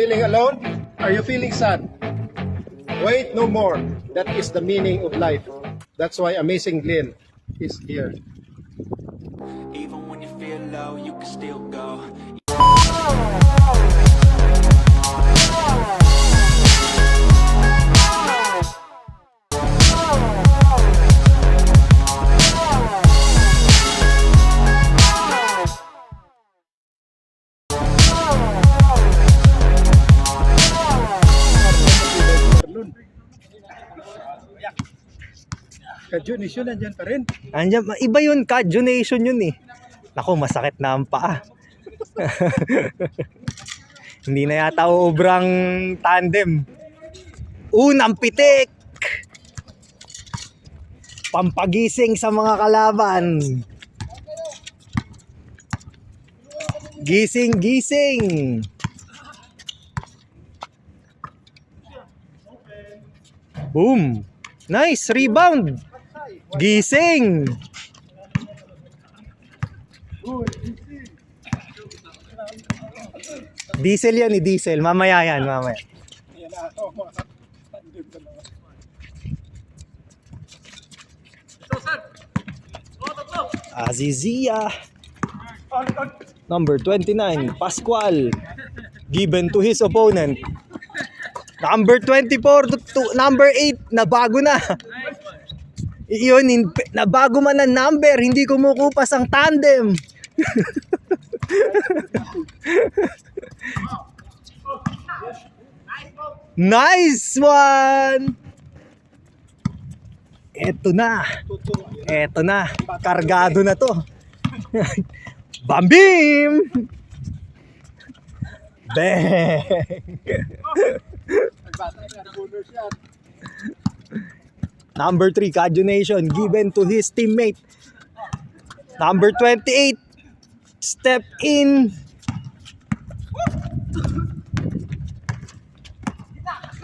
feeling alone? Are you feeling sad? Wait no more. That is the meaning of life. That's why Amazing Glenn is here. Even when you feel low, you can still go. Kajunation nandyan pa rin. Andiyan, iba yun, Kajunation yun eh. Naku, masakit na ang paa. Hindi na yata ubrang tandem. Unang pitik! Pampagising sa mga kalaban. Gising, gising! Boom! Nice! Rebound! Gising! Diesel yan, diesel. Mamaya yan, mamaya. Azizia. Number 29, Pascual. Given to his opponent. Number 24 to number 8, nabago na. Iyon, nabago man ang number, hindi kumukupas ang tandem. Nice one! Eto na. Eto na. Kargado na to. Bambim! Bang! Number 3, Kajunation, given to his teammate. Number 28, step in.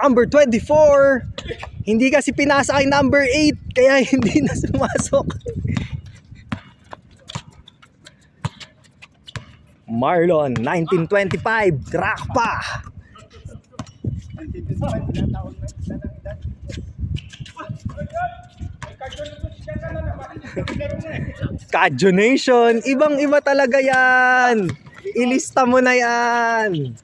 Number 24, hindi kasi pinasa kay number 8, kaya hindi na sumasok. Marlon, 1925, crack pa. Kajunation, ibang-iba talaga yan. Ilista mo na yan.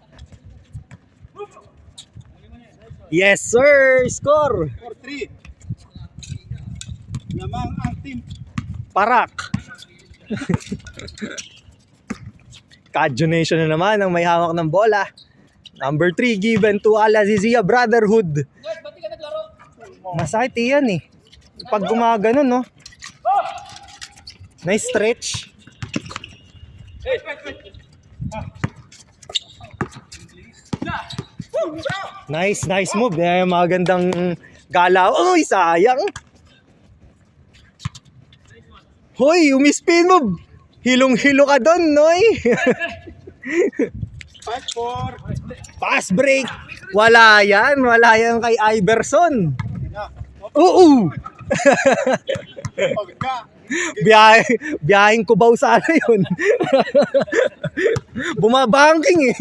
Yes sir, score 4-3. Namang ang team. Parak. Kajunation na naman ang may hawak ng bola. Number 3, given to Al-Azizia Brotherhood. Masakit iyan eh. Pag gumagano, no? Nice stretch. Nice move. Magandang galaw. Uy, sayang. Hoy, umispin mo. Hilong-hilo ka doon, noy. 5-4. Pass break. Wala yan kay Iverson. Oo. Biyaheng Cubao sana yun. Bumabanking eh.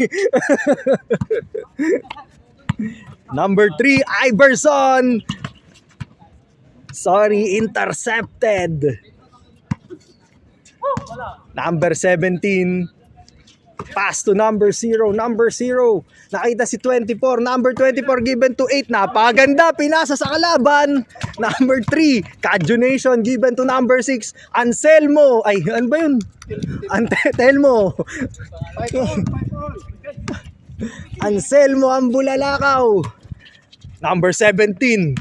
Number 3, Iverson. Sorry, intercepted. Number 17, pass to number 0. Nakita si 24. Number 24 given to 8. Napaganda. Pinasa sa kalaban. Number 3, Kajunation given to number 6. Anselmo. Ay, ano ba yun? Telmo. Anselmo ang bulalakaw. Number 17.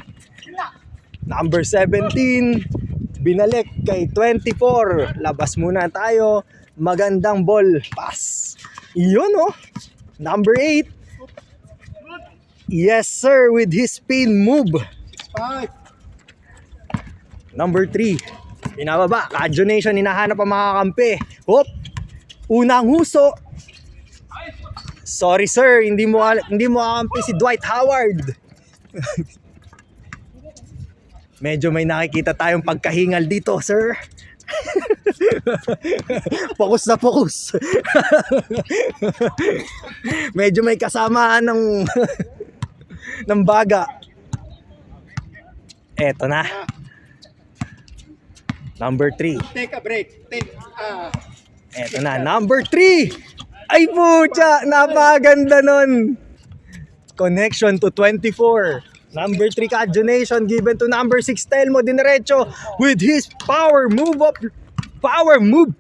Binalik kay 24. Labas muna tayo. Magandang ball pass. Iyon oh. Number 8. Yes sir, with his spin move. 5. Number 3. Pinababa. Kajunation, hinahanap ang mga kampi. Hop. Unang huso. Sorry sir, hindi mo kakampi si Dwight Howard. Medyo may nakikita tayong pagkahingal dito, sir. Focus na focus. Medyo may kasamaan ng ng baga. Eto na. Number 3. Take a break. Eto na, number 3. Ay pucha, napaganda nun. Connection to 24. Number 3 ka-adjonation given to number 6 Telmo Dinerecho with his power move up. Power move.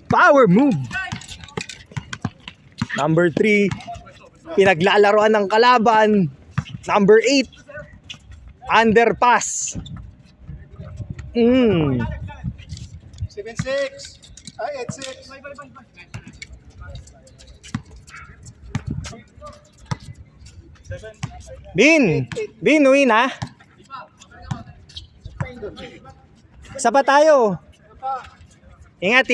Number 3, pinaglalaroan ng kalaban. Number 8, underpass. 7-6. 8-6. Bin, uwi na. Isa pa tayo. Ingat.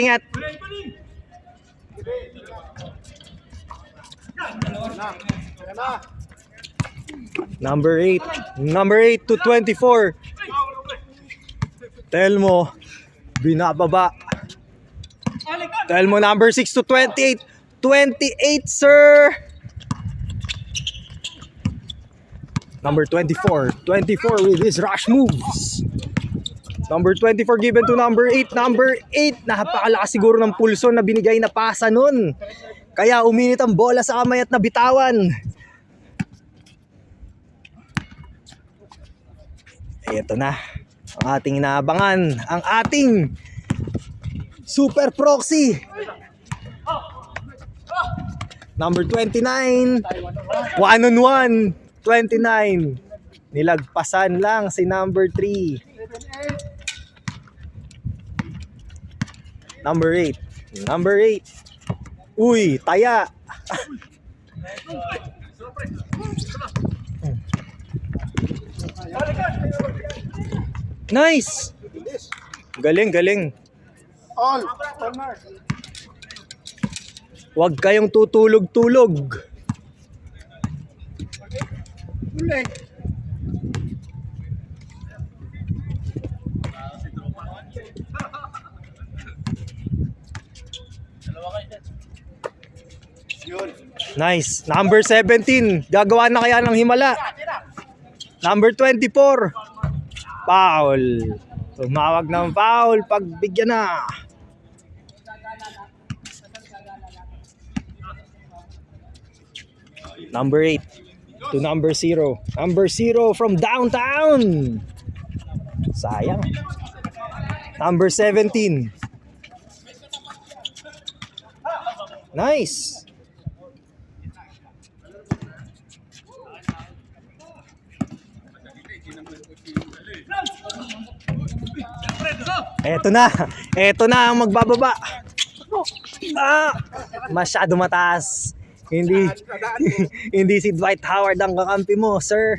Number 8 to 24. Telmo, binababa. Telmo number 6 to 28. 28, sir. Number 24 with his rush moves. Number 24 given to number 8. Number 8, napakalakas siguro ng pulso na binigay na pasa nun. Kaya uminit ang bola sa kamay at nabitawan. Ito na ang ating inaabangan, ang ating super proxy. Number 29, 1-on-1, 29. Nilagpasan lang si number 3. Number 8. Uy, taya. Nice. Galing. All mark. Huwag kayong tutulog-tulog. Uling. Nice. Number 17. Gagawa na kaya ng himala. Number 24. Foul. Tumawag ng foul. Pagbigyan na. Number 8 to number 0. Number 0 from downtown. Sayang. Number 17. Nice. Eto na ang magbababa. Masyado mataas. Hindi si Dwight Howard ang kakampi mo, sir.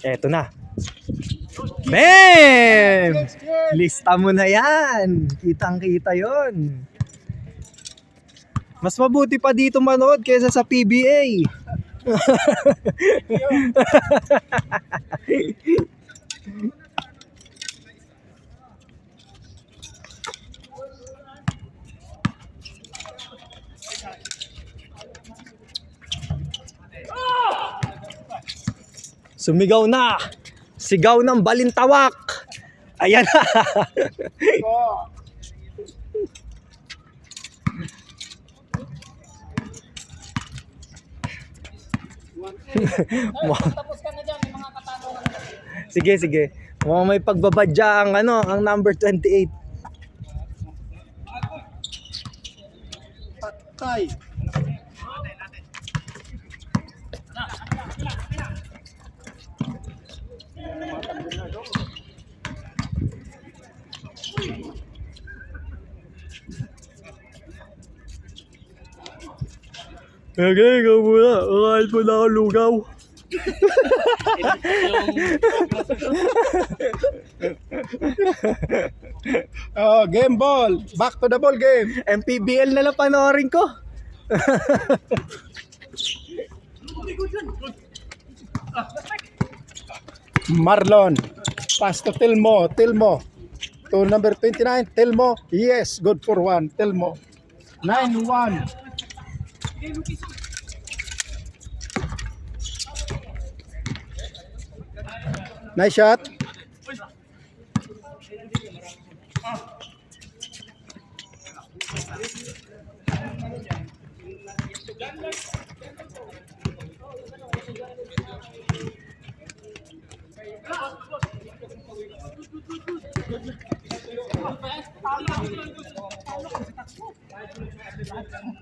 Eto na. Man! Lista mo na yan. Kitang-kita yon. Mas mabuti pa dito manood kaysa sa PBA. Sumigaw na. Sigaw ng balintawak. Ayan na. Tapos ka na dyan, may mga katanungan. Sige. Mukhang may pagbabadya ang number 28. Patay. Okay, ikaw muna. Kahit mo na ako lugaw. Game ball. Back to the ball game. MPBL na lang panoorin ko. Marlon. Pass to Tilmo. Tilmo. To number 29. Tilmo. Yes. Good for one. Tilmo. 9-1. Nice shot.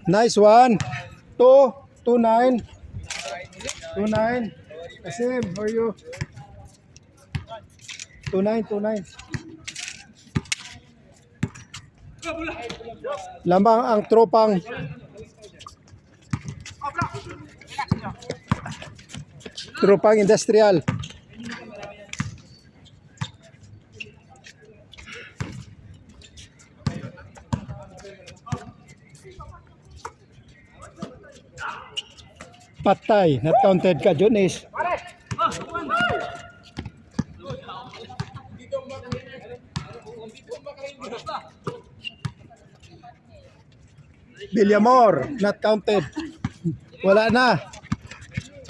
Nice one. 2-9. 2-9. Asim, how are you? 2-9. Lamang ang tropang industrial. Patay, not counted ka, Jonis. Villamor, not counted. Wala na.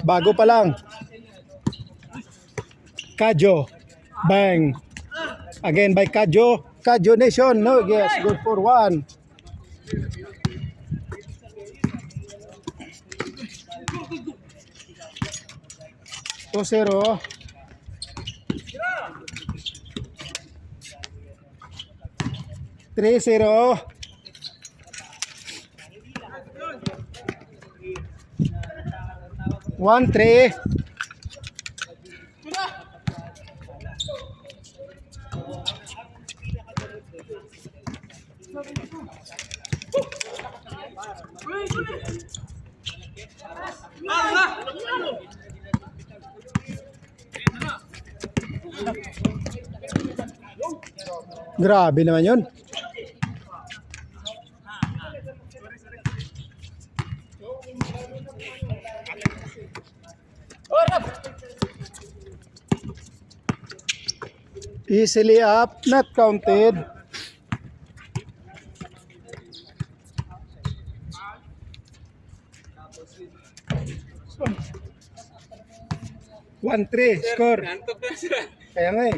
Bago pa lang. Kajo. Bang. Again by Kajo. Kajo Nation. No, yes, good for one. To 0. Three 0. One 3. Grabe naman yun. Easily up, not counted. One 3 score. Kaya nga eh.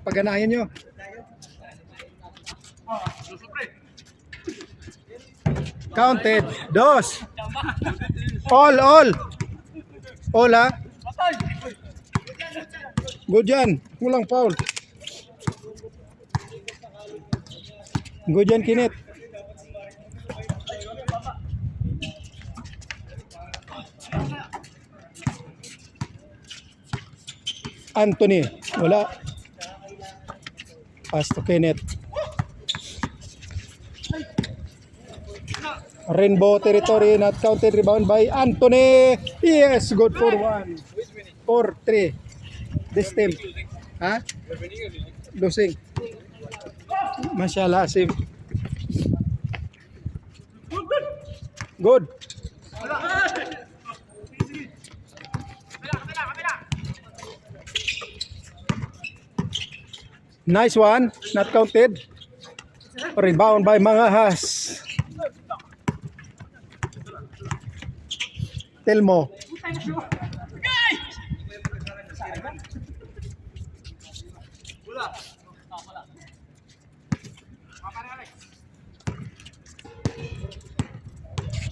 Paganahin nyo. Counted. 2. All. All ha. Good yan. Kulang foul. Good yan, Kinit. Anthony. Wala. Pass to Kenneth. Rainbow territory, not counted. Rebound by Anthony. Yes, good for one. 4-3. This team. Ha? Losing. Mashallah, Asim. Good. Nice one. Not counted. Rebound by Mangahas. Telmo.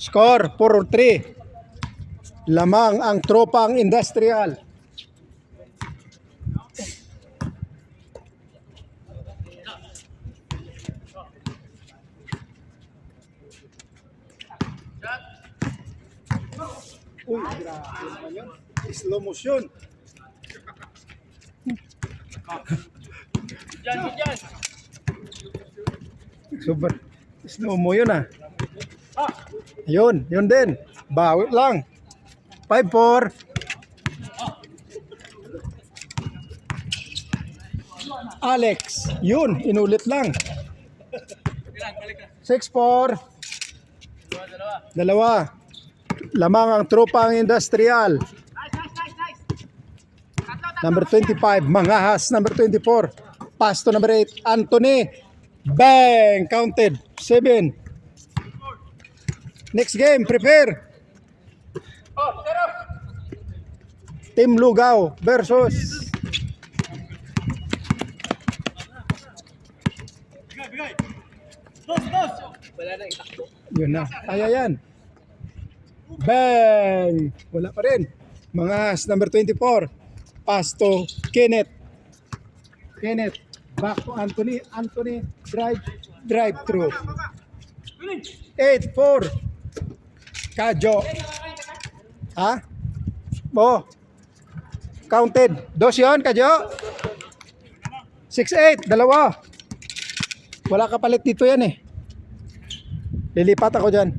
Score 4-3. Lamang ang tropang industrial. Uy, grabe naman yun. Slow motion. Super. Slow mo yun ah. Yun din. Bawi lang. 5-4. Alex. Yun, inulit lang. 6-4. Dalawa. Lamang ang tropang industrial. Number 25, Mangahas. Number 24, pass to number 8, Anthony. Bang! Counted. 7. Next game, prepare. Team Lugao versus yun na. Kaya yan. Bang! Wala pa rin. Mangahas. Number 24, pass to Kenneth. Kenneth. Back to Anthony. Anthony. Drive through. 8-4. Kadyo. Ha? Oh. Counted. 2 yun, Kadyo. 6-8. Dalawa. Wala kapalit dito yan eh. Lilipat ako dyan.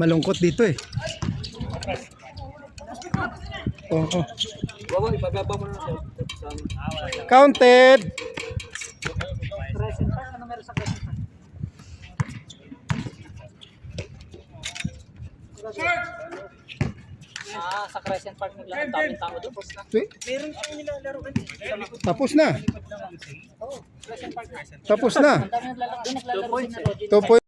Malungkot dito eh. Oo. Counted. Sa Crescent Park naglalaro, daming tao doon. Meron kami nilalaro. Tapos na. Tapos na. Ang dami naglalaro, doon naglalaro si na Rodin. 2 points.